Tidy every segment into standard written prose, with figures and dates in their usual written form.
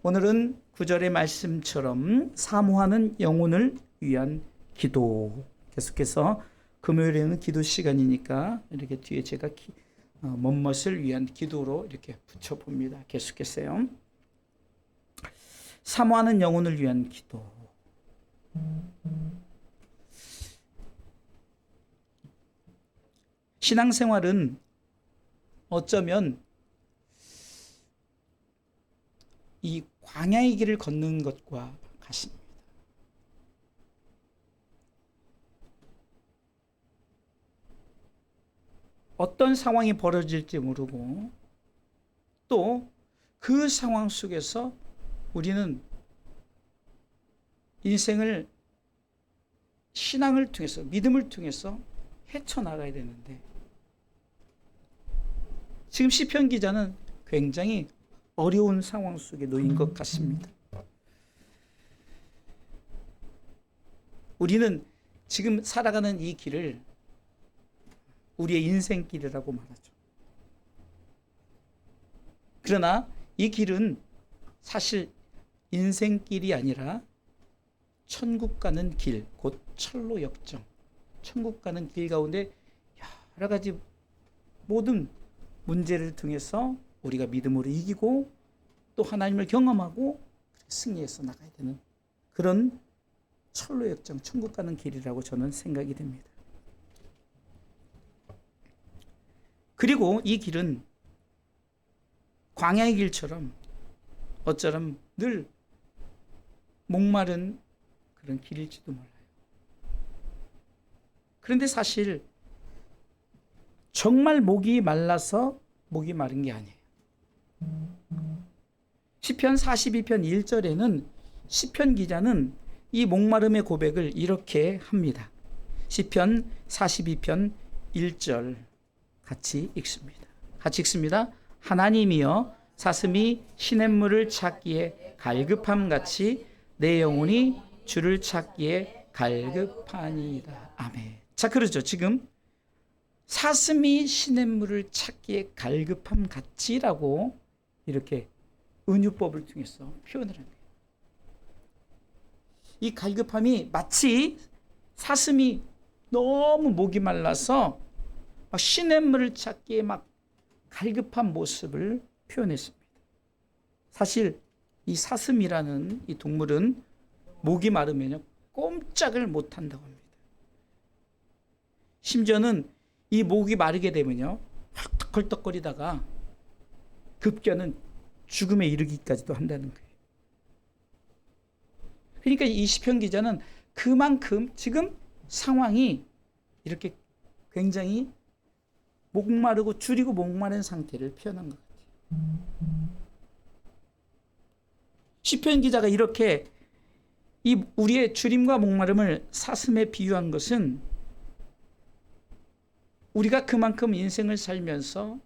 오늘은 구절의 말씀처럼 사모하는 영혼을 위한 기도. 계속해서 금요일에는 기도 시간이니까 이렇게 뒤에 제가 멋멋을 위한 기도로 이렇게 붙여봅니다. 계속해서요. 사모하는 영혼을 위한 기도. 신앙생활은 어쩌면 이 광야의 길을 걷는 것과 같습니다. 어떤 상황이 벌어질지 모르고 또 그 상황 속에서 우리는 인생을 신앙을 통해서 믿음을 통해서 헤쳐나가야 되는데 지금 시편 기자는 굉장히 어려운 상황 속에 놓인 것 같습니다. 우리는 지금 살아가는 이 길을 우리의 인생길이라고 말하죠. 그러나 이 길은 사실 인생길이 아니라 천국 가는 길, 곧 철로 역정, 천국 가는 길 가운데 여러 가지 모든 문제를 통해서 우리가 믿음으로 이기고 또 하나님을 경험하고 승리해서 나가야 되는 그런 철로 역정, 천국 가는 길이라고 저는 생각이 됩니다. 그리고 이 길은 광야의 길처럼 어쩌면 늘 목마른 그런 길일지도 몰라요. 그런데 사실 정말 목이 말라서 목이 마른 게 아니에요. 시편 42편 1절에는 시편 기자는 이 목마름의 고백을 이렇게 합니다. 시편 42편 1절 같이 읽습니다. 같이 읽습니다. 하나님이여 사슴이 시냇물을 찾기에 갈급함같이 내 영혼이 주를 찾기에 갈급하니이다. 아멘. 자, 그렇죠. 지금 사슴이 시냇물을 찾기에 갈급함 같이라고 이렇게 은유법을 통해서 표현을 합니다. 이 갈급함이 마치 사슴이 너무 목이 말라서 막 시냇물을 찾기에 막 갈급한 모습을 표현했습니다. 사실 이 사슴이라는 이 동물은 목이 마르면요 꼼짝을 못 한다고 합니다. 심지어는 이 목이 마르게 되면요 헐떡헐떡거리다가 급기야는 죽음에 이르기까지도 한다는 거예요. 그러니까 이 시편 기자는 그만큼 지금 상황이 이렇게 굉장히 목마르고 줄이고 목마른 상태를 표현한 것 같아요. 시편 기자가 이렇게 이 우리의 줄임과 목마름을 사슴에 비유한 것은 우리가 그만큼 인생을 살면서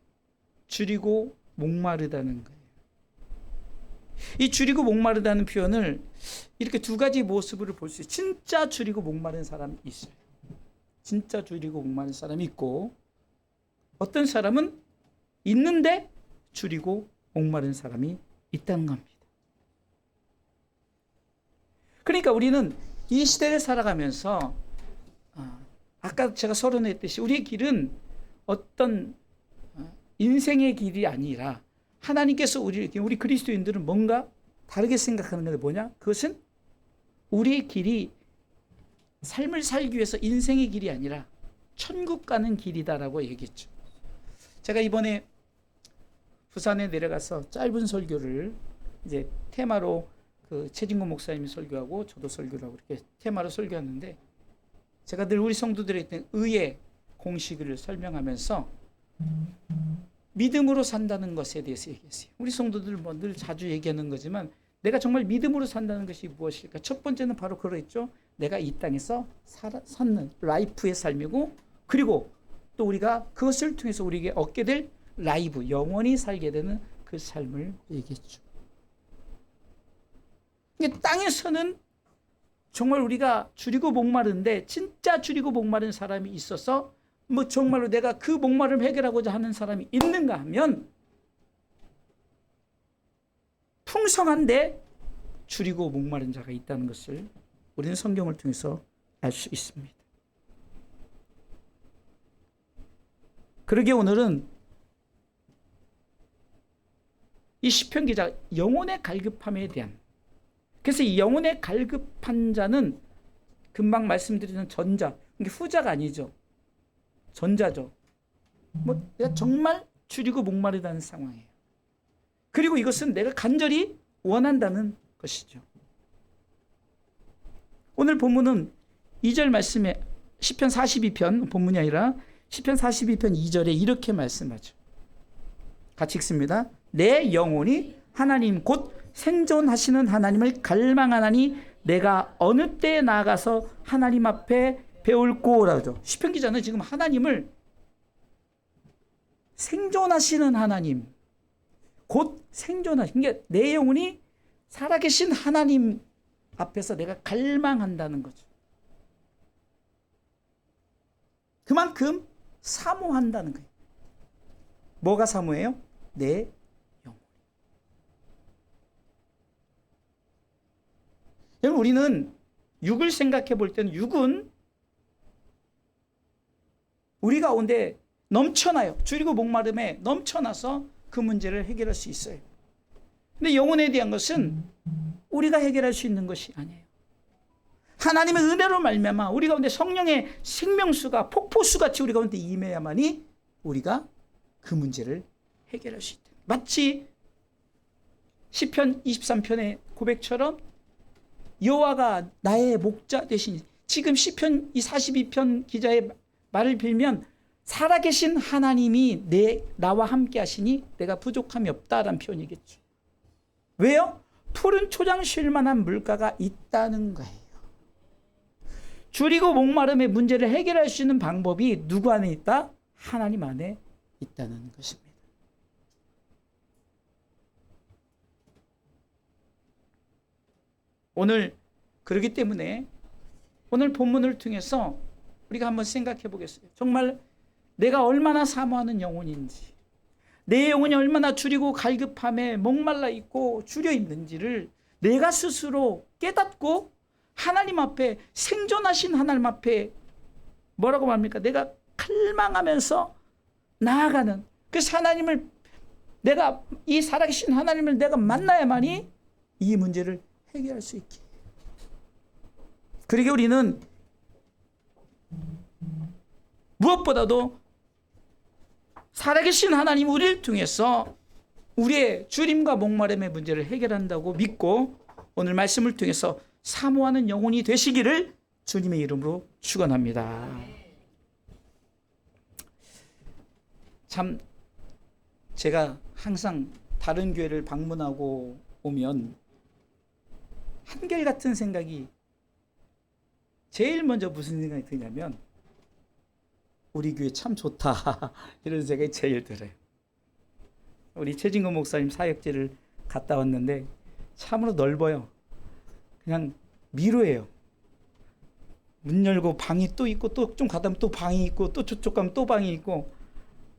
줄이고 목마르다는 거예요. 이 줄이고 목마르다는 표현을 이렇게 두 가지 모습으로 볼 수 있어요. 진짜 줄이고 목마른 사람이 있어요. 진짜 줄이고 목마른 사람이 있고 어떤 사람은 있는데 줄이고 목마른 사람이 있다는 겁니다. 그러니까 우리는 이 시대를 살아가면서 아까 제가 서론했듯이 우리의 길은 어떤 인생의 길이 아니라 하나님께서 우리 그리스도인들은 뭔가 다르게 생각하는 게 뭐냐? 그것은 우리의 길이 삶을 살기 위해서 인생의 길이 아니라 천국 가는 길이다라고 얘기했죠. 제가 이번에 부산에 내려가서 짧은 설교를 이제 테마로 그 최진구 목사님이 설교하고 저도 설교를 하고 이렇게 테마로 설교하는데 제가 늘 우리 성도들에게 의의 공식을 설명하면서 믿음으로 산다는 것에 대해서 얘기했어요. 우리 성도들 뭐 늘 자주 얘기하는 거지만 내가 정말 믿음으로 산다는 것이 무엇일까? 첫 번째는 바로 그러했죠. 내가 이 땅에서 사는 라이프의 삶이고 그리고 또 우리가 그것을 통해서 우리에게 얻게 될 라이브, 영원히 살게 되는 그 삶을 얘기했죠. 땅에서는 정말 우리가 줄이고 목마른데 진짜 줄이고 목마른 사람이 있어서 뭐 정말로 내가 그 목마름을 해결하고자 하는 사람이 있는가 하면 풍성한데 줄이고 목마른 자가 있다는 것을 우리는 성경을 통해서 알 수 있습니다. 그러기에 오늘은 이 시편 기자 영혼의 갈급함에 대한, 그래서 이 영혼의 갈급한 자는 금방 말씀드리는 전자, 이게 후자가 아니죠. 전자죠. 내가 정말 줄이고 목마르다는 상황이에요. 그리고 이것은 내가 간절히 원한다는 것이죠. 오늘 본문은 2절 말씀에 시편 42편 본문이 아니라 시편 42편 2절에 이렇게 말씀하죠. 같이 읽습니다. 내 영혼이 하나님 곧 생존하시는 하나님을 갈망하나니 내가 어느 때에 나아가서 하나님 앞에 배울꼬라죠. 시편 기자는 지금 하나님을 생존하시는 하나님, 곧 생존하신 게 내 영혼이 살아계신 하나님 앞에서 내가 갈망한다는 거죠. 그만큼 사모한다는 거예요. 뭐가 사모해요? 내 영혼. 여러분, 우리는 육을 생각해 볼 때는 육은 우리 가운데 넘쳐나요. 줄이고 목마름에 넘쳐나서 그 문제를 해결할 수 있어요. 근데 영혼에 대한 것은 우리가 해결할 수 있는 것이 아니에요. 하나님의 은혜로 말미암아 우리 가운데 성령의 생명수가 폭포수같이 우리 가운데 임해야만이 우리가 그 문제를 해결할 수 있다. 마치 시편 23편의 고백처럼 여호와가 나의 목자 되시니, 지금 시편 이 42편 기자의 말을 빌면 살아계신 하나님이 나와 함께 하시니 내가 부족함이 없다라는 표현이겠죠. 왜요? 푸른 초장 쉴 만한 물가가 있다는 거예요. 줄이고 목마름의 문제를 해결할 수 있는 방법이 누구 안에 있다? 하나님 안에 있다는 것입니다. 오늘 그렇기 때문에 오늘 본문을 통해서 우리가 한번 생각해 보겠어요. 정말 내가 얼마나 사모하는 영혼인지, 내 영혼이 얼마나 줄이고 갈급함에 목말라 있고 줄여 있는지를 내가 스스로 깨닫고 하나님 앞에, 생존하신 하나님 앞에 뭐라고 말합니까? 내가 갈망하면서 나아가는, 그래서 하나님을, 내가 이 살아계신 하나님을 내가 만나야만이 이 문제를 해결할 수 있게. 그러게 우리는 무엇보다도 살아계신 하나님 우리를 통해서 우리의 줄임과 목마름의 문제를 해결한다고 믿고 오늘 말씀을 통해서 사모하는 영혼이 되시기를 주님의 이름으로 축원합니다. 참 제가 항상 다른 교회를 방문하고 오면 한결같은 생각이, 제일 먼저 무슨 생각이 드냐면 우리 교회 참 좋다 이런 생각이 제일 들어요. 우리 최진건 목사님 사역지를 갔다 왔는데 참으로 넓어요. 그냥 미로예요. 문 열고 방이 또 있고, 또 좀 가다 보면 또 방이 있고, 또 저쪽 가면 또 방이 있고,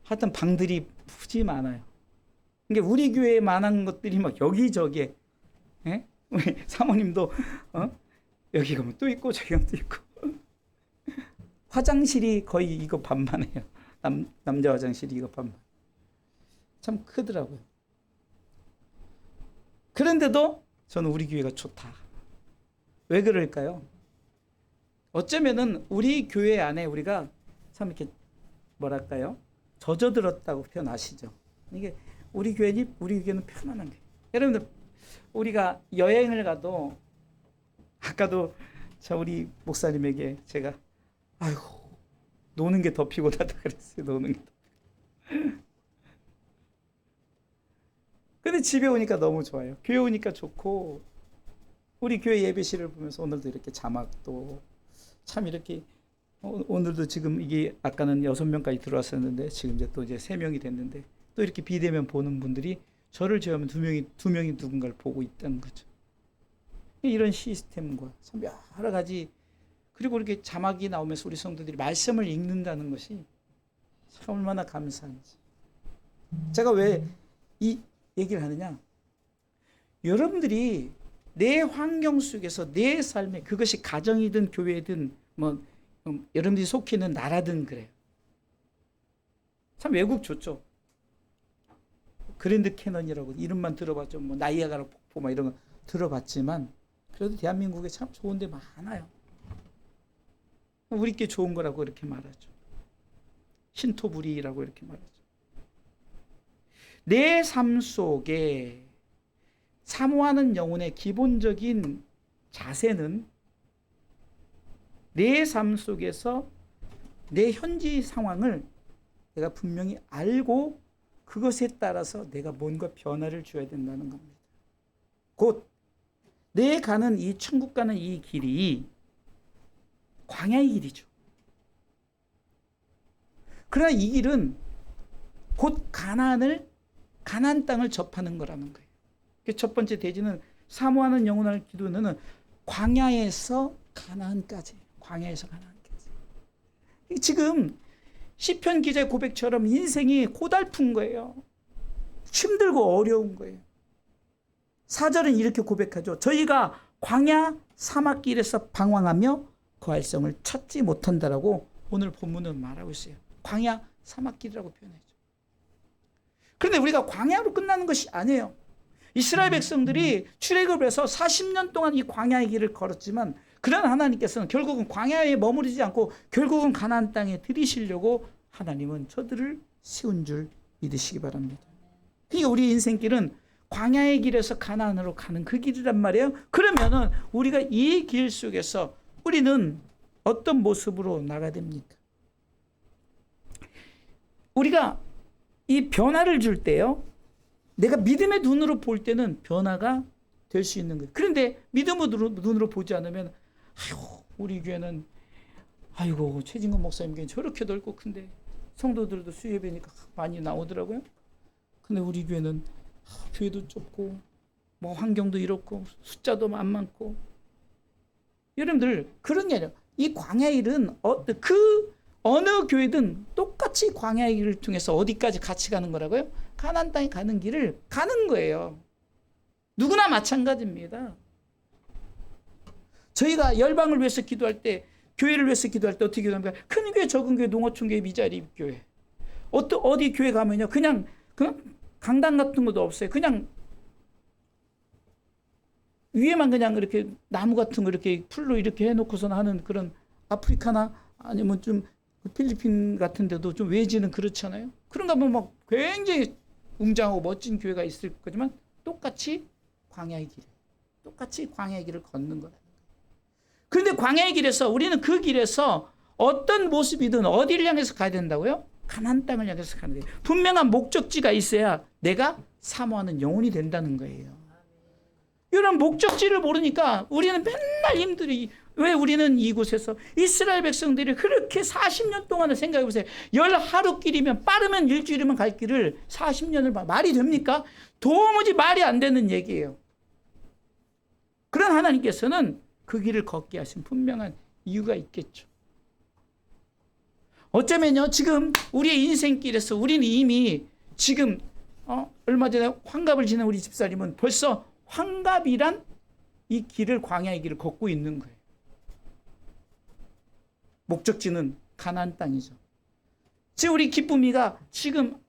하여튼 방들이 푸지 많아요. 그러니까 우리 교회에 많은 것들이 막 여기저기에, 예? 우리 사모님도 여기 가면 또 있고 저기 가면 또 있고 화장실이 거의 이거 반만해요. 남자 화장실이 이거 반만. 참 크더라고요. 그런데도 저는 우리 교회가 좋다. 왜 그럴까요? 어쩌면은 우리 교회 안에 우리가 참 이렇게 뭐랄까요? 젖어들었다고 표현하시죠. 이게 우리 교회는 편안한 게. 여러분들 우리가 여행을 가도, 아까도 우리 목사님에게 제가 아이고 노는 게 더 피곤하다 그랬어요. 노는 게 더. 근데 집에 오니까 너무 좋아요. 교회 오니까 좋고, 우리 교회 예배실을 보면서 오늘도 이렇게 자막도 참 이렇게, 오늘도 지금 이게 아까는 6명까지 들어왔었는데 지금 이제 또 이제 3명이 됐는데, 또 이렇게 비대면 보는 분들이 저를 제외하면 두 명이 누군가를 보고 있다는 거죠. 이런 시스템과 참 여러 가지, 그리고 이렇게 자막이 나오면서 우리 성도들이 말씀을 읽는다는 것이 참 얼마나 감사한지. 제가 왜 이 얘기를 하느냐? 여러분들이 내 환경 속에서 내 삶에, 그것이 가정이든 교회든 뭐 여러분들이 속해 있는 나라든 그래요. 참 외국 좋죠. 그랜드 캐넌이라고 이름만 들어봤죠. 뭐 나이아가라 폭포 막 이런 거 들어봤지만 그래도 대한민국에 참 좋은 데 많아요. 우리께 좋은 거라고 이렇게 말하죠. 신토부리라고 이렇게 말하죠. 내 삶 속에 사모하는 영혼의 기본적인 자세는 내 삶 속에서 내 현지 상황을 내가 분명히 알고 그것에 따라서 내가 뭔가 변화를 줘야 된다는 겁니다. 곧 내 가는 이 천국 가는 이 길이 광야의 길이죠. 그러나 이 길은 곧 가나안 땅을 접하는 거라는 거예요. 첫 번째 대지는 사모하는 영혼을 기도는 광야에서 가나안까지. 광야에서 가나안까지. 지금 시편 기자의 고백처럼 인생이 고달픈 거예요. 힘들고 어려운 거예요. 4절은 이렇게 고백하죠. 저희가 광야 사막길에서 방황하며 그 활성을 찾지 못한다라고 오늘 본문은 말하고 있어요. 광야 사막길이라고 표현하죠. 그런데 우리가 광야로 끝나는 것이 아니에요. 이스라엘 백성들이 출애굽에서 40년 동안 이 광야의 길을 걸었지만 그러나 하나님께서는 결국은 광야에 머무르지 않고 결국은 가나안 땅에 들이시려고 하나님은 저들을 세운 줄 믿으시기 바랍니다. 그러니까 우리 인생길은 광야의 길에서 가나안으로 가는 그 길이란 말이에요. 그러면은 우리가 이 길 속에서 우리는 어떤 모습으로 나가야 됩니까? 우리가 이 변화를 줄 때요, 내가 믿음의 눈으로 볼 때는 변화가 될 수 있는 거예요. 그런데 믿음의 눈으로 보지 않으면, 아이고, 우리 교회는, 아이고, 최진건 목사님 교회는 저렇게 넓고 큰데, 성도들도 수예배니까 많이 나오더라고요. 근데 우리 교회는 교회도 좁고, 뭐 환경도 이렇고, 숫자도 안 많고. 여러분들, 그런 게 아니라, 이 광야의 일은 어느 교회든 똑같이 광야의 길을 통해서 어디까지 같이 가는 거라고요? 가나안 땅에 가는 길을 가는 거예요. 누구나 마찬가지입니다. 저희가 열방을 위해서 기도할 때, 교회를 위해서 기도할 때 어떻게 기도합니까? 큰 교회, 적은 교회, 농어촌 교회, 미자리 교회. 어디 교회 가면요, 그냥 강당 같은 것도 없어요. 그냥 위에만 그냥 이렇게 나무 같은 거 이렇게 풀로 이렇게 해놓고서 하는 그런 아프리카나 아니면 좀 필리핀 같은 데도 좀 외지는 그렇잖아요. 그런가 보면 막 굉장히 웅장하고 멋진 교회가 있을 거지만 똑같이 광야의 길을 걷는 거라는 거예요. 그런데 광야의 길에서 우리는 그 길에서 어떤 모습이든 어디를 향해서 가야 된다고요? 가나안 땅을 향해서 가는 거예요. 분명한 목적지가 있어야 내가 사모하는 영혼이 된다는 거예요. 이런 목적지를 모르니까 우리는 맨날 힘들이. 왜 우리는 이곳에서 이스라엘 백성들이 그렇게 40년 동안을 생각해 보세요. 10하루길이면 빠르면 일주일이면 갈 길을 40년을 말이 됩니까? 도무지 말이 안 되는 얘기예요. 그런 하나님께서는 그 길을 걷게 하신 분명한 이유가 있겠죠. 어쩌면요, 지금 우리의 인생길에서 우리는 이미 지금 얼마 전에 환갑을 지낸 우리 집사님은 벌써 환갑이란 이 길을, 광야의 길을 걷고 있는 거예요. 목적지는 가나안 땅이죠. 지금 우리 기쁨이가 지금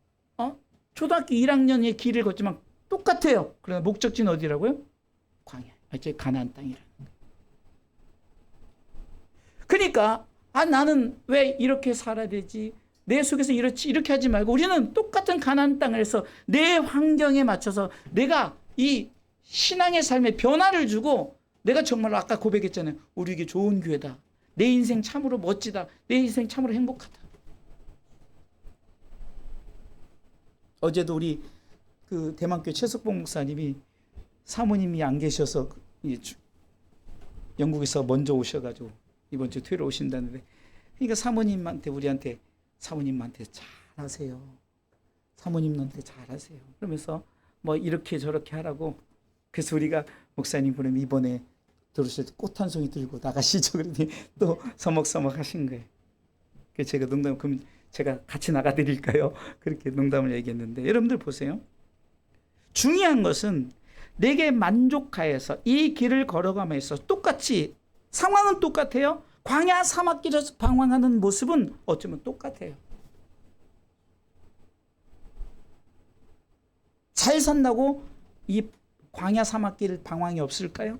초등학교 1학년의 길을 걷지만 똑같아요. 그러나 목적지는 어디라고요? 광야, 가나안 땅이라는 거예요. 그러니까 나는 왜 이렇게 살아야 되지? 내 속에서 이렇게 하지 말고 우리는 똑같은 가나안 땅에서 내 환경에 맞춰서 내가 이 신앙의 삶에 변화를 주고 내가 정말로 아까 고백했잖아요. 우리에게 좋은 교회다. 내 인생 참으로 멋지다. 내 인생 참으로 행복하다. 어제도 우리 그 대만교회 최석봉 목사님이 사모님이 안 계셔서 영국에서 먼저 오셔가지고 이번 주 토요일에 오신다는데, 그러니까 사모님한테 잘하세요. 사모님한테 잘하세요. 그러면서 뭐 이렇게 저렇게 하라고. 그래서 우리가 목사님 그러면 이번에 들으실 때 꽃 한 송이 들고 나가시죠. 그러더니 또 서먹서먹 하신 거예요. 그래서 제가 그럼 제가 같이 나가드릴까요? 그렇게 농담을 얘기했는데, 여러분들 보세요. 중요한 것은 내게 만족하여서 이 길을 걸어가면서 똑같이 상황은 똑같아요. 광야 사막길에서 방황하는 모습은 어쩌면 똑같아요. 잘 산다고 이 광야 사막길 방황이 없을까요?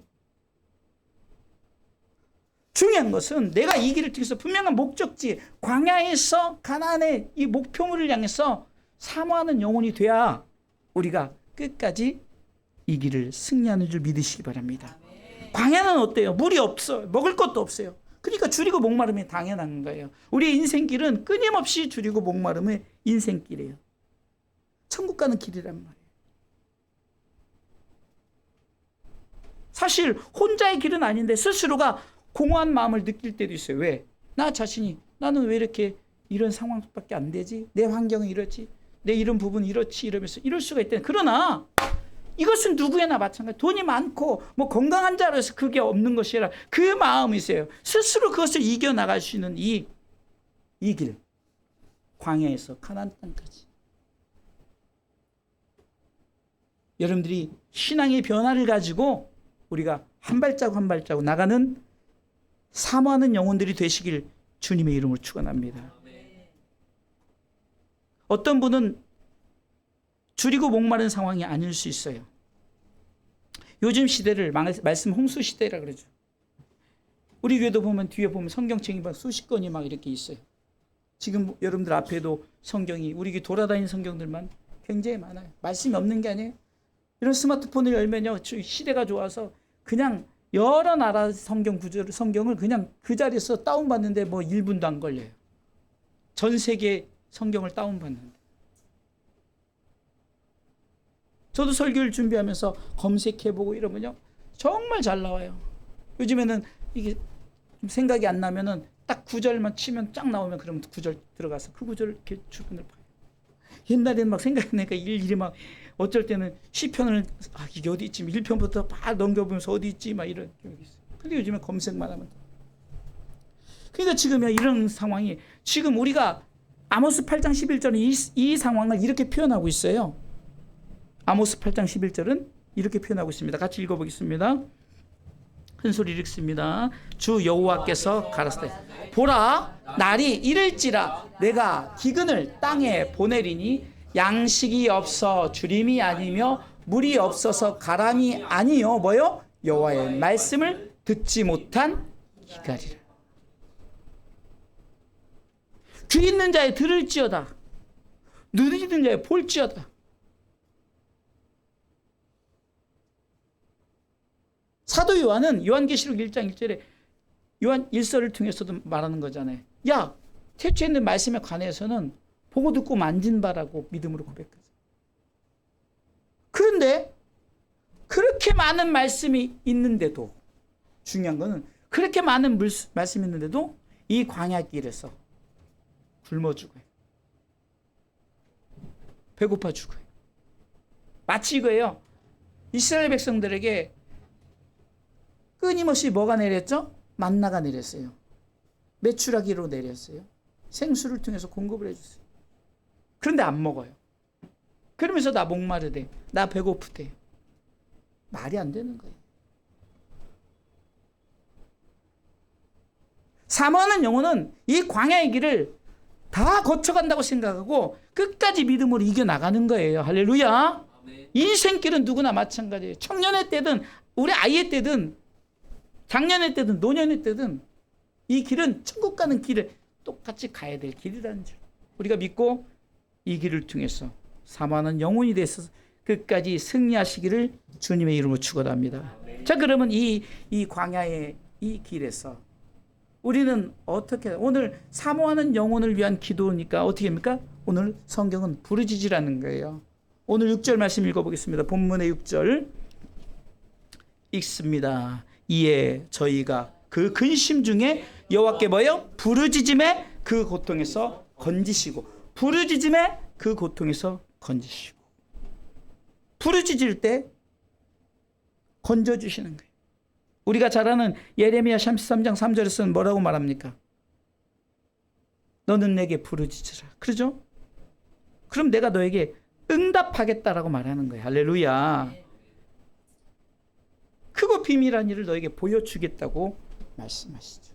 중요한 것은 내가 이 길을 통해서 분명한 목적지 광야에서 가나안의 이 목표물을 향해서 사모하는 영혼이 돼야 우리가 끝까지 이 길을 승리하는 줄 믿으시기 바랍니다. 광야는 어때요? 물이 없어요. 먹을 것도 없어요. 그러니까 줄이고 목마름이 당연한 거예요. 우리의 인생길은 끊임없이 줄이고 목마름의 인생길이에요. 천국 가는 길이란 말이에요. 사실 혼자의 길은 아닌데 스스로가 공허한 마음을 느낄 때도 있어요. 왜? 나 자신이 나는 왜 이렇게 이런 상황밖에 안 되지? 내 환경은 이렇지? 내 이런 부분은 이렇지? 이러면서 이럴 수가 있다. 그러나 이것은 누구에나 마찬가지. 돈이 많고 뭐 건강한 자로 해서 그게 없는 것이 아니라 그 마음이세요. 스스로 그것을 이겨나갈 수 있는 이 길. 광야에서 가나안 땅까지. 여러분들이 신앙의 변화를 가지고 우리가 한 발자국 한 발자국 나가는 사모하는 영혼들이 되시길 주님의 이름으로 축원합니다. 어떤 분은 줄이고 목마른 상황이 아닐 수 있어요. 요즘 시대를 말씀 홍수 시대라 그러죠. 우리 교회도 보면 뒤에 보면 성경책이 막 수십 권이 막 이렇게 있어요. 지금 여러분들 앞에도 성경이 우리 교회 돌아다니는 성경들만 굉장히 많아요. 말씀이 없는 게 아니에요. 이런 스마트폰을 열면요, 시대가 좋아서 그냥 여러 나라 성경을 그냥 그 자리에서 다운받는데 뭐 1분도 안 걸려요. 전 세계 성경을 다운받는데. 저도 설교를 준비하면서 검색해보고 이러면요, 정말 잘 나와요. 요즘에는 이게 생각이 안 나면은 딱 구절만 치면 쫙 나오면 그러면 구절 들어가서 그 구절을 이렇게 주변을 봐요. 옛날에는 막 생각나니까 일일이 막 어쩔 때는 시편을 이게 어디 있지? 1편부터 막 넘겨보면서 어디 있지? 막 이런 기억이 있어요. 근데 요즘에 검색만 하면. 그러니까 지금 이런 상황이 지금 우리가 아모스 8장 11절은 이 상황을 이렇게 표현하고 있어요. 아모스 8장 11절은 이렇게 표현하고 있습니다. 같이 읽어보겠습니다. 큰 소리 읽습니다. 주 여호와께서 가라사대 보라 날이 이를지라 내가 기근을 땅에 보내리니 양식이 없어 주림이 아니며 물이 없어서 가람이 아니요 뭐요? 여호와의 말씀을 듣지 못한 기갈이라. 귀 있는 자에 들을지어다. 눈 있는 자에 볼지어다. 사도 요한은 요한계시록 1장 1절에 요한 1서를 통해서도 말하는 거잖아요. 야, 태초에 있는 말씀에 관해서는 보고 듣고 만진 바라고 믿음으로 고백하죠. 그런데 그렇게 많은 말씀이 있는데도 중요한 거는 그렇게 많은 말씀이 있는데도 이 광야길에서 굶어 죽어요. 배고파 죽어요. 마치 이거예요. 이스라엘 백성들에게 끊임없이 뭐가 내렸죠? 만나가 내렸어요. 메추라기로 내렸어요. 생수를 통해서 공급을 해줬어요. 그런데 안 먹어요. 그러면서 나 목마르대. 나 배고프대. 말이 안 되는 거예요. 사모하는 영혼은 이 광야의 길을 다 거쳐간다고 생각하고 끝까지 믿음으로 이겨나가는 거예요. 할렐루야. 인생길은 누구나 마찬가지예요. 청년의 때든 우리 아이의 때든 작년의 때든 노년의 때든 이 길은 천국 가는 길을 똑같이 가야 될 길이라는 줄 우리가 믿고 이 길을 통해서 사모하는 영혼이 돼서 끝까지 승리하시기를 주님의 이름으로 축원합니다. 자, 그러면 이 광야의 이 길에서 우리는 어떻게 오늘 사모하는 영혼을 위한 기도니까 어떻게 합니까? 오늘 성경은 부르짖으라는 거예요. 오늘 6절 말씀 읽어보겠습니다. 본문의 6절 읽습니다. 이에 저희가 그 근심 중에 여호와께 뭐예요? 부르짖음에 그 고통에서 건지시고 부르짖음에 그 고통에서 건지시고 부르짖을 때 건져주시는 거예요. 우리가 잘 아는 예레미야 33장 3절에서는 뭐라고 말합니까? 너는 내게 부르짖으라. 그러죠? 그럼 내가 너에게 응답하겠다라고 말하는 거예요. 할렐루야. 크고 비밀한 일을 너에게 보여주겠다고 말씀하시죠.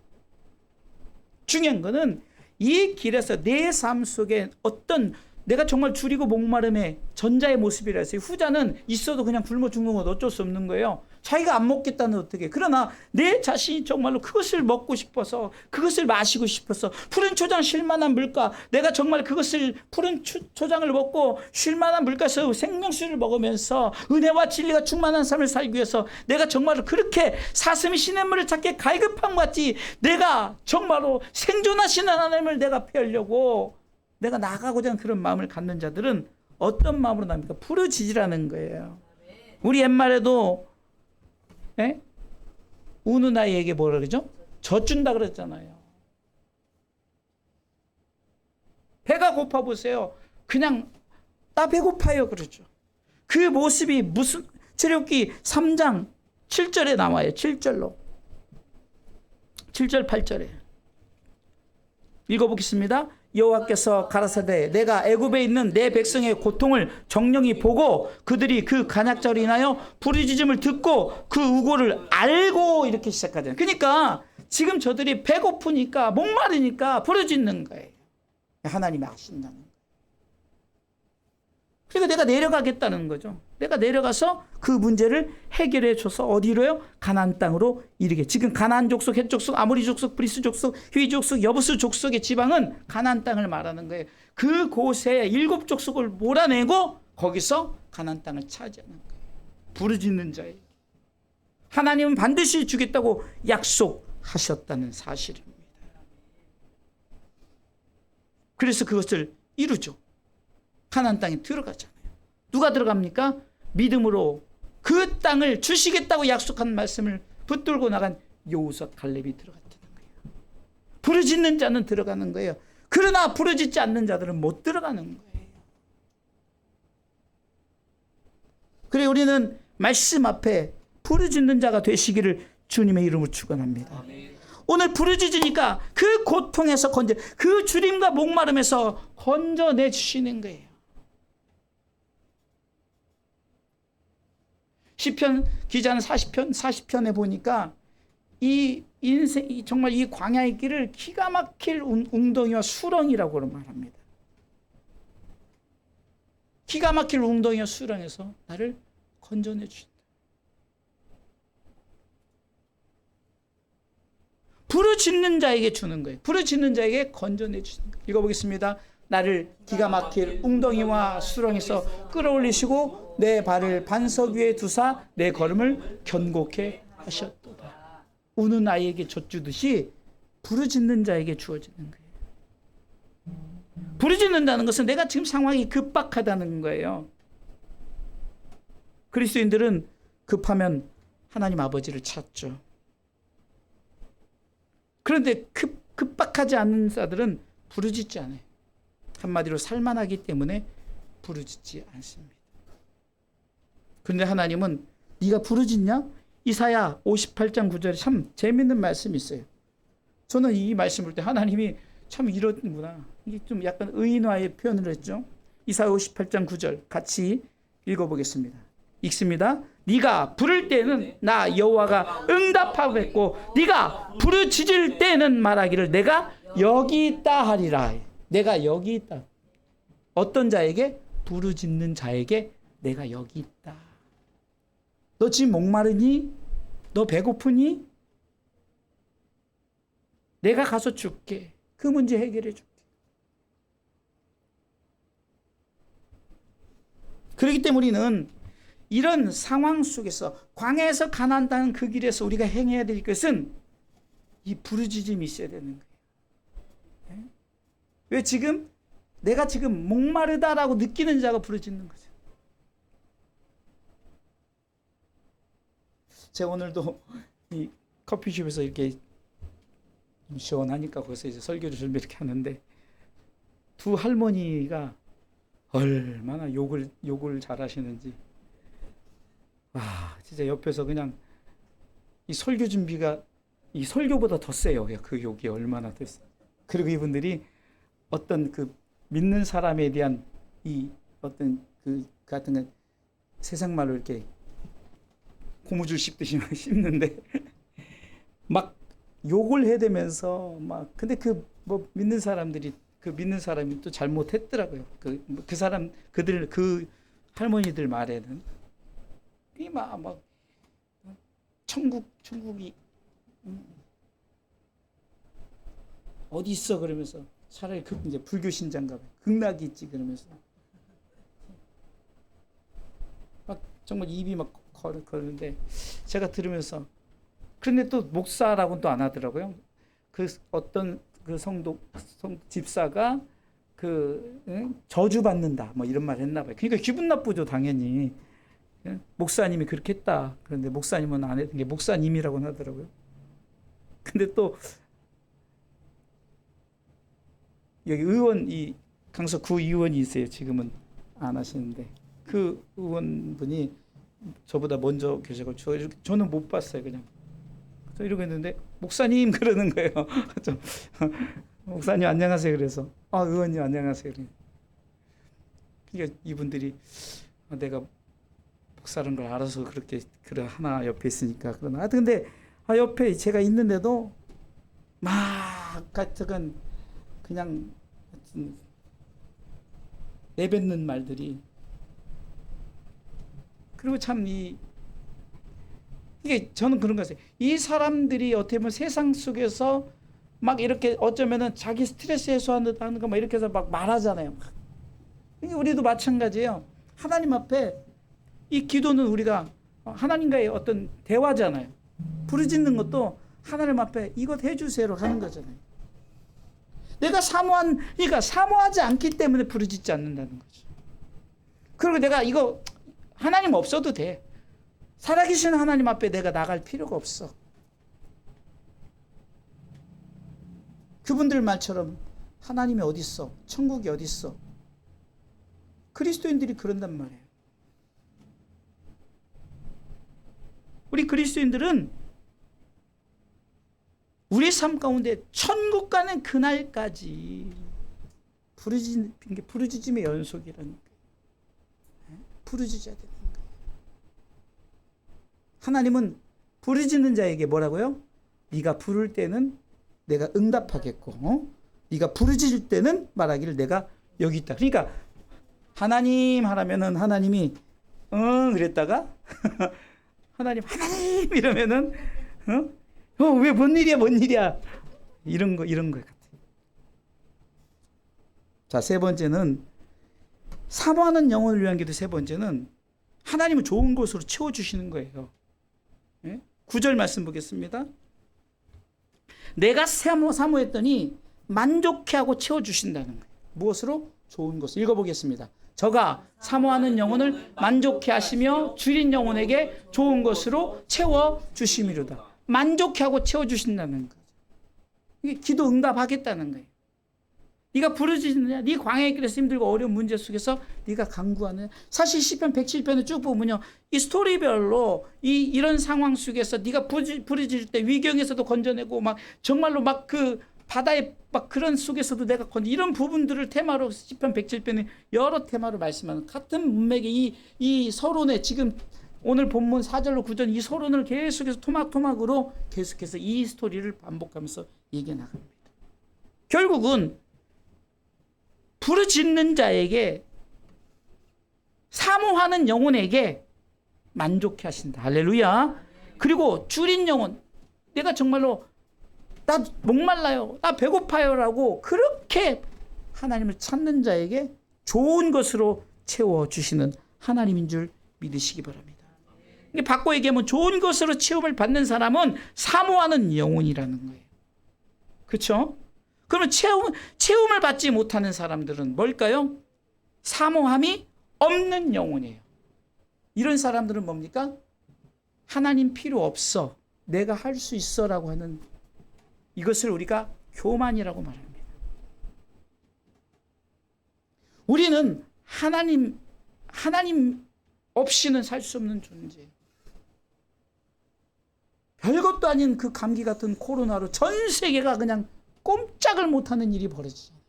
중요한 거는 이 길에서 내 삶 속에 어떤 내가 정말 줄이고 목마름의 전자의 모습이라 해서 후자는 있어도 그냥 굶어 죽는 건 어쩔 수 없는 거예요. 자기가 안 먹겠다는 어떻게. 그러나 내 자신이 정말로 그것을 먹고 싶어서 그것을 마시고 싶어서 푸른 초장 쉴만한 물가 내가 정말 그것을 푸른 초장을 먹고 쉴만한 물가에서 생명수를 먹으면서 은혜와 진리가 충만한 삶을 살기 위해서 내가 정말로 그렇게 사슴이 시냇물을 찾게 갈급함 같이 내가 정말로 생존하시는 하나님을 내가 피하려고 내가 나가고자 하는 그런 마음을 갖는 자들은 어떤 마음으로 납니까? 부르짖으라는 거예요. 우리 옛말에도 우는 아이에게 뭐라 그러죠? 젖준다 그랬잖아요. 배가 고파 보세요. 그냥 나 배고파요 그러죠. 그 모습이 무슨 출애굽기 3장 7절에 나와요. 7절로 7절 8절에 읽어보겠습니다. 여호와께서 가라사대 내가 애굽에 있는 내 백성의 고통을 정령이 보고 그들이 그 간약자로 인하여 부르짖음을 듣고 그 우고를 알고 이렇게 시작하잖아요. 그러니까 지금 저들이 배고프니까 목마르니까 부르짖는 거예요. 하나님이 아신다는 거예요. 그러니까 내가 내려가겠다는 거죠. 내가 내려가서 그 문제를 해결해 줘서 어디로요? 가나안 땅으로 이르게. 지금 가나안 족속, 헷 족속, 아모리 족속, 브리스 족속, 휘 족속, 여부스 족속의 지방은 가나안 땅을 말하는 거예요. 그곳에 7 족속을 몰아내고 거기서 가나안 땅을 차지하는 거예요. 부르짖는 자에게 하나님은 반드시 주겠다고 약속하셨다는 사실입니다. 그래서 그것을 이루죠. 가나안 땅에 들어가잖아요. 누가 들어갑니까? 믿음으로 그 땅을 주시겠다고 약속한 말씀을 붙들고 나간 여호수아 갈렙이 들어갔다는 거예요. 부르짖는 자는 들어가는 거예요. 그러나 부르짖지 않는 자들은 못 들어가는 거예요. 그래 우리는 말씀 앞에 부르짖는 자가 되시기를 주님의 이름으로 축원합니다. 오늘 부르짖으니까 그 고통에서 그 주림과 목마름에서 건져내 주시는 거예요. 시편 기자는 40편에 보니까 이 인생 정말 이 광야의 길을 기가 막힐 웅덩이와 수렁이라고 말합니다. 기가 막힐 웅덩이와 수렁에서 나를 건져내 주신다. 부르짖는 자에게 주는 거예요. 부르짖는 자에게 건져내 주시는 거예요. 읽어보겠습니다. 나를 기가 막힐 웅덩이와 수렁에서 끌어올리시고 내 발을 반석 위에 두사 내 걸음을 견고케 하셨도다. 우는 아이에게 젖주듯이 부르짖는 자에게 주어지는 거예요. 부르짖는다는 것은 내가 지금 상황이 급박하다는 거예요. 그리스도인들은 급하면 하나님 아버지를 찾죠. 그런데 급박하지 않은 자들은 부르짖지 않아요. 한마디로 살만하기 때문에 부르짖지 않습니다. 그런데 하나님은 네가 부르짖냐? 이사야 58장 9절에 참 재밌는 말씀이 있어요. 저는 이 말씀 볼 때 하나님이 참 이러는구나. 이게 좀 약간 의인화의 표현을 했죠. 이사야 58장 9절 같이 읽어보겠습니다. 읽습니다. 네가 부를 때는 나 여호와가 응답하겠고 네가 부르짖을 때는 말하기를 내가 여기 있다 하리라. 내가 여기 있다. 어떤 자에게? 부르짖는 자에게 내가 여기 있다. 너 지금 목마르니? 너 배고프니? 내가 가서 줄게. 그 문제 해결해 줄게. 그렇기 때문에 우리는 이런 상황 속에서 광야에서 가나안 땅 그 길에서 우리가 행해야 될 것은 이 부르짖음이 있어야 되는 거예요. 왜 지금 내가 지금 목마르다라고 느끼는 자가 부르짖는 거죠. 제가 오늘도 이 커피숍에서 이렇게 시원하니까 거기서 이제 설교를 좀 이렇게 하는데 두 할머니가 얼마나 욕을 잘하시는지 진짜 옆에서 그냥 이 설교 준비가 이 설교보다 더 세요. 그 욕이 얼마나 됐어요. 그리고 이분들이 어떤 그 믿는 사람에 대한 이 어떤 그 같은 세상 말로 이렇게 고무줄 씹듯이 막 씹는데 막 욕을 해대면서 막 근데 그 뭐 믿는 사람이 또 잘못했더라고요. 그 사람 그들 그 할머니들 말에는 이막 천국이 어디 있어 그러면서 차라리 이제 불교 신자인가 봐요. 극락이 있지 그러면서 막 정말 입이 막 거르는데 제가 들으면서 그런데 또 목사라고는 또 안 하더라고요. 그 어떤 그 집사가 저주 받는다 뭐 이런 말 했나 봐요. 그러니까 기분 나쁘죠 당연히. 목사님이 그렇게 했다. 그런데 목사님은 안 했던 게 목사님이라고 하더라고요. 근데 또 여기 이 강서 구 의원이 있어요. 지금은 안 하시는데 그 의원분이 저보다 먼저 계셔가지고 저는 못 봤어요. 그냥 이러고 있는데 목사님 그러는 거예요. 목사님 안녕하세요. 그래서 의원님 안녕하세요. 그러니까 이분들이 내가 목사라는 걸 알아서 그렇게 하나 옆에 있으니까 그러나 근데 옆에 제가 있는데도 막 같은 그냥 내뱉는 말들이 그리고 참 이게 저는 그런 거였어요. 이 사람들이 어떻게 보면 세상 속에서 막 이렇게 어쩌면은 자기 스트레스 해소하는 거 막 이렇게 해서 막 말하잖아요. 우리도 마찬가지예요. 하나님 앞에 이 기도는 우리가 하나님과의 어떤 대화잖아요. 부르짖는 것도 하나님 앞에 이것 해주세요로 하는 거잖아요. 내가 그러니까 사모하지 않기 때문에 부르짖지 않는다는 거죠. 그리고 내가 이거 하나님 없어도 돼. 살아계신 하나님 앞에 내가 나갈 필요가 없어. 그분들 말처럼 하나님이 어디 있어? 천국이 어디 있어? 그리스도인들이 그런단 말이에요. 우리 그리스도인들은 우리 삶 가운데 천국 가는 그날까지 부르짖음의 연속이라는 거예요. 부르짖어야 되는 거예요. 하나님은 부르짖는 자에게 뭐라고요? 네가 부를 때는 내가 응답하겠고 네가 부르짖을 때는 말하기를 내가 여기 있다. 그러니까 하나님 하라면은 하나님이 그랬다가 하나님 이러면은 왜 뭔 일이야 이런 거 같아요. 자, 세 번째는 사모하는 영혼을 위한 기도. 세 번째는 하나님은 좋은 것으로 채워주시는 거예요. 9절 말씀 보겠습니다. 내가 사모했더니 만족해하고 채워주신다는 거예요. 무엇으로? 좋은 것을. 읽어보겠습니다. 저가 사모하는 영혼을 만족해 하시며 줄인 영혼에게 좋은 것으로 채워주심이로다. 만족해하고 채워주신다는 거죠. 이게 기도 응답하겠다는 거예요. 네가 부르짖느냐? 네 광야의 길에서 힘들고 어려운 문제 속에서 네가 간구하느냐? 사실 시편 107편을 쭉 보면요, 이 스토리별로 이런 상황 속에서 네가 부르짖을 때 위경에서도 건져내고 막 정말로 막 그 바다의 막 그런 속에서도 내가 이런 부분들을 테마로 시편 107편에 여러 테마로 말씀하는 같은 문맥의 이 서론에 지금 오늘 본문 4절로 9절 이 서론을 계속해서 토막토막으로 계속해서 이 스토리를 반복하면서 얘기해 나갑니다. 결국은 부르짖는 자에게 사모하는 영혼에게 만족해 하신다. 할렐루야. 그리고 줄인 영혼, 내가 정말로 나 목말라요, 나 배고파요 라고 그렇게 하나님을 찾는 자에게 좋은 것으로 채워주시는 하나님인 줄 믿으시기 바랍니다. 바꿔 얘기하면 좋은 것으로 채움을 받는 사람은 사모하는 영혼이라는 거예요. 그렇죠? 그러면 채움을 받지 못하는 사람들은 뭘까요? 사모함이 없는 영혼이에요. 이런 사람들은 뭡니까? 하나님 필요 없어, 내가 할 수 있어 라고 하는, 이것을 우리가 교만이라고 말합니다. 우리는 하나님 없이는 살 수 없는 존재예요. 별것도 아닌 그 감기 같은 코로나로 전 세계가 그냥 꼼짝을 못하는 일이 벌어지잖아요.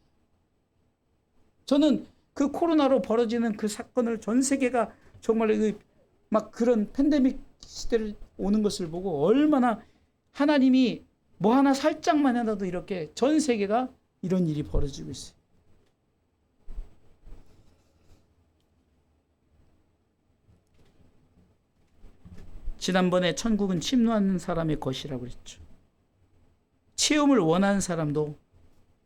저는 그 코로나로 벌어지는 그 사건을 전 세계가 정말 막 그런 팬데믹 시대를 오는 것을 보고 얼마나 하나님이 뭐 하나 살짝만 해도 이렇게 전 세계가 이런 일이 벌어지고 있어요. 지난번에 천국은 침노하는 사람의 것이라고 그랬죠. 체험을 원하는 사람도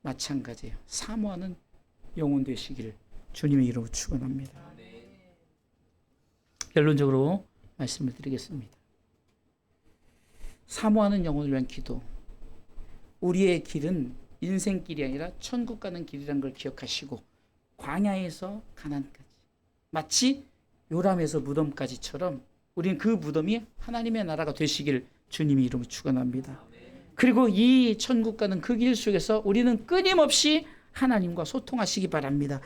마찬가지예요. 사모하는 영혼 되시기를 주님의 이름으로 축원합니다. 결론적으로 말씀을 드리겠습니다. 사모하는 영혼을 위한 기도. 우리의 길은 인생길이 아니라 천국 가는 길이라는 걸 기억하시고 광야에서 가나안까지 마치 요람에서 무덤까지처럼 우리는 그 무덤이 하나님의 나라가 되시길 주님의 이름으로 축원합니다. 그리고 이 천국 가는 그 길 속에서 우리는 끊임없이 하나님과 소통하시기 바랍니다.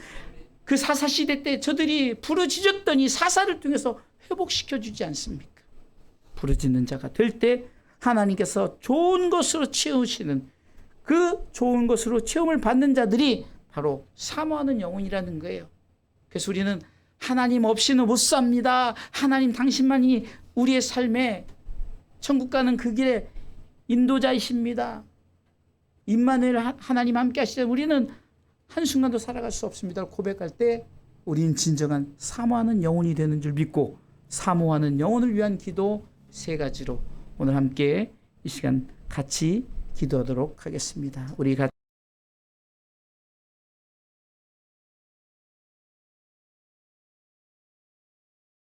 그 사사시대 때 저들이 부르짖었더니 사사를 통해서 회복시켜주지 않습니까? 부르짖는 자가 될 때 하나님께서 좋은 것으로 채우시는 그 좋은 것으로 체험을 받는 자들이 바로 사모하는 영혼이라는 거예요. 그래서 우리는 하나님 없이는 못 삽니다. 하나님 당신만이 우리의 삶에 천국 가는 그 길에 인도자이십니다. 임마누엘 하나님 함께 하시자 우리는 한순간도 살아갈 수 없습니다. 고백할 때 우린 진정한 사모하는 영혼이 되는 줄 믿고 사모하는 영혼을 위한 기도 3가지로 오늘 함께 이 시간 같이 기도하도록 하겠습니다. 우리 같이